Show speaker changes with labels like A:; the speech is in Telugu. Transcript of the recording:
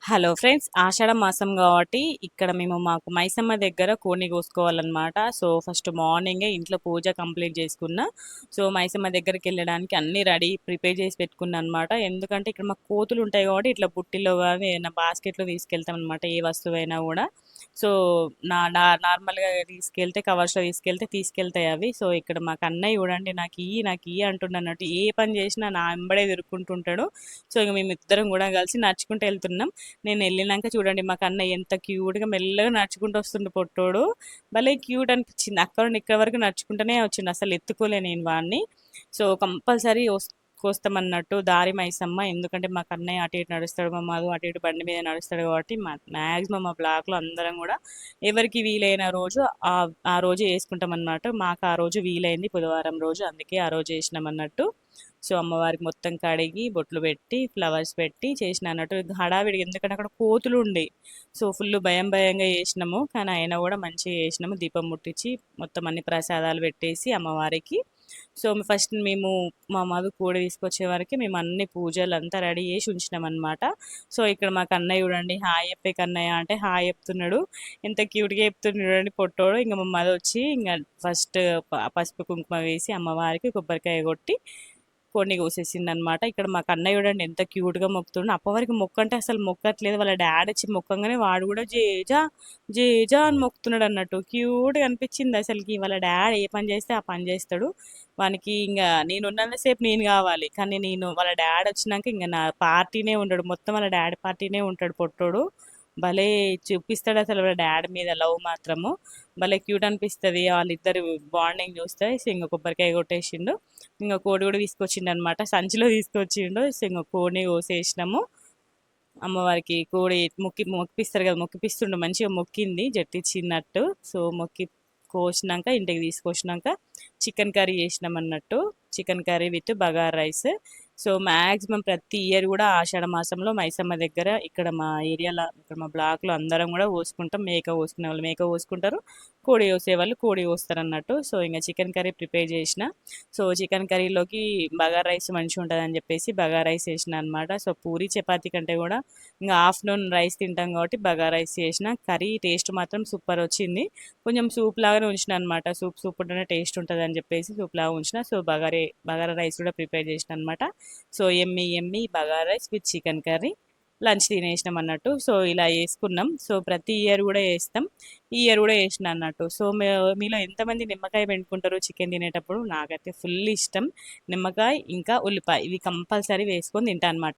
A: హలో ఫ్రెండ్స్, ఆషాఢ మాసం కాబట్టి ఇక్కడ మేము మాకు మైసమ్మ దగ్గర కోడిని కోసుకోవాలన్నమాట. సో ఫస్ట్ మార్నింగే ఇంట్లో పూజ కంప్లీట్ చేసుకున్నా. సో మైసమ్మ దగ్గరికి వెళ్ళడానికి అన్ని రెడీ ప్రిపేర్ చేసి పెట్టుకున్నా అనమాట. ఎందుకంటే ఇక్కడ మాకు కోతులు ఉంటాయి కాబట్టి ఇట్లా బుట్టిలో కానీ ఏదైనా బాస్కెట్లో తీసుకెళ్తాం అనమాట, ఏ వస్తువైనా కూడా. సో నార్మల్గా తీసుకెళ్తే కవర్స్లో తీసుకెళ్తాయి అవి. సో ఇక్కడ మాకు అన్నయ్య చూడండి, నాకు ఇయ్యి అంటున్నట్టు ఏ పని చేసినా నా వెంబడే తిరుక్కుంటుంటాడు. సో ఇక మేము ఇద్దరం కూడా కలిసి నడుచుకుంటూ వెళ్తున్నాం. నేను వెళ్ళినాక చూడండి మా కన్నయ్య ఎంత క్యూట్గా మెల్లగా నడుచుకుంటూ వస్తుండే పొట్టోడు. భలే క్యూట్ అనిపించింది. అక్కడ నుండి ఇక్కడ వరకు నడుచుకుంటూనే వచ్చింది, అసలు ఎత్తుకోలే నేను వాడిని. సో కంపల్సరీ కోస్తామన్నట్టు దారి మైసమ్మ. ఎందుకంటే మా కన్నయ్య అటు ఇటు నడుస్తాడు, మా మధు అటు ఇటు బండి మీద నడుస్తాడు కాబట్టి మ్యాక్సిమం మా బ్లాక్లో అందరం కూడా ఎవరికి వీలైన రోజు ఆ ఆ రోజు వేసుకుంటాం అన్నమాట. మాకు ఆ రోజు వీలైంది బుధవారం రోజు, అందుకే ఆ రోజు వేసినాం అన్నట్టు. సో అమ్మవారికి మొత్తం కడిగి బొట్లు పెట్టి ఫ్లవర్స్ పెట్టి చేసిన అన్నట్టు హడావిడి, ఎందుకంటే అక్కడ కోతులు ఉండి. సో ఫుల్ భయం భయంగా చేసినాము, కానీ అయినా కూడా మంచిగా చేసినాము. దీపం ముట్టించి మొత్తం అన్ని ప్రసాదాలు పెట్టేసి అమ్మవారికి. సో ఫస్ట్ మేము మా మధు కూడ తీసుకొచ్చే వరకు మేము అన్ని పూజలు అంతా రెడీ చేసి ఉంచినాం అనమాట. సో ఇక్కడ మా కన్నయ్య చూడండి, హాయ్ చెప్పే కన్నయ్య అంటే హాయ్ చెప్తున్నాడు. ఎంత క్యూట్గా చెప్తున్నాడు చూడండి పొట్టోడు. ఇంకా మా మధు వచ్చి ఇంకా ఫస్ట్ పసుపు కుంకుమ వేసి అమ్మవారికి కొబ్బరికాయ కొట్టి కొన్ని కోసేసింది అనమాట. ఇక్కడ మా కన్నయ్య చూడండి ఎంత క్యూట్గా మొక్కుతుండు. అప్పవరకు మొక్క అంటే అసలు మొక్కట్లేదు, వాళ్ళ డాడీ వచ్చి మొక్కంగానే వాడు కూడా జేజా జేజా అని మొక్కుతున్నాడు అన్నట్టు. క్యూట్గా అనిపించింది అసలుకి. వాళ్ళ డాడీ ఏ పని చేస్తే ఆ పని చేస్తాడు. వానికి ఇంకా నేను ఉన్నంతసేపు నేను కావాలి, కానీ నేను వాళ్ళ డాడీ వచ్చినాక ఇంకా నా పార్టీనే ఉంటాడు, మొత్తం వాళ్ళ డాడీ పార్టీనే ఉంటాడు పొట్టోడు. భలే చూపిస్తాడు అసలు వాళ్ళ డాడీ మీద లవ్ మాత్రము. భలే క్యూట్ అనిపిస్తుంది వాళ్ళిద్దరు బాండింగ్ చూస్తే. సో ఇంక కొబ్బరికాయ కొట్టేసిండు. ఇంకా కోడి కూడా తీసుకొచ్చిండు అనమాట, సంచిలో తీసుకొచ్చిండు. సో ఇంకా కోడిని కోసేసినాము. అమ్మవారికి కోడి మొక్కిపిస్తారు కదా, మొక్కిపిస్తుండు, మంచిగా మొక్కింది జట్టిచ్చినట్టు. సో మొక్కి కోసినాక ఇంటికి తీసుకొచ్చినాక చికెన్ కర్రీ చేసినాం అన్నట్టు. Chicken curry with bagar rice. So maximum ప్రతి ఇయర్ కూడా ఆషాఢ మాసంలో మైసమ్మ దగ్గర ఇక్కడ మా ఏరియాలో, ఇక్కడ మా బ్లాక్లో అందరం కూడా కోసుకుంటాం. మేక కోసుకునే వాళ్ళు మేక కోసుకుంటారు, కోడి కోసే వాళ్ళు కోడి కోస్తారు అన్నట్టు. సో ఇంకా చికెన్ కర్రీ ప్రిపేర్ చేసిన. సో చికెన్ కర్రీలోకి బగార్ రైస్ మంచిగా ఉంటుంది అని చెప్పేసి బగార్ రైస్ చేసిన అనమాట. సో పూరి చపాతీ కంటే కూడా ఇంకా ఆఫ్టర్నూన్ రైస్ తింటాం కాబట్టి బగారా రైస్ చేసిన. కర్రీ టేస్ట్ మాత్రం సూపర్ వచ్చింది. కొంచెం సూప్ లాగానే ఉంచిన అనమాట, సూప్ ఉంటేనే టేస్ట్ ఉంటుంది అని చెప్పేసి సూప్ లాగా ఉంచిన. సో బగారా రైస్ కూడా ప్రిపేర్ చేసిన అనమాట. సో ఎమ్మి ఎమ్మి bagara rice with chicken curry lunch తినేసినాం అన్నట్టు. సో ఇలా వేసుకున్నాం. సో ప్రతి ఇయర్ కూడా వేస్తాం, ఈ ఇయర్ కూడా వేసిన అన్నట్టు. సో మీలో ఎంతమంది నిమ్మకాయ పెట్టుకుంటారు చికెన్ తినేటప్పుడు? నాకైతే ఫుల్ ఇష్టం నిమ్మకాయ ఇంకా ఉల్లిపాయ, ఇవి కంపల్సరీ వేసుకొని తింటా అనమాట.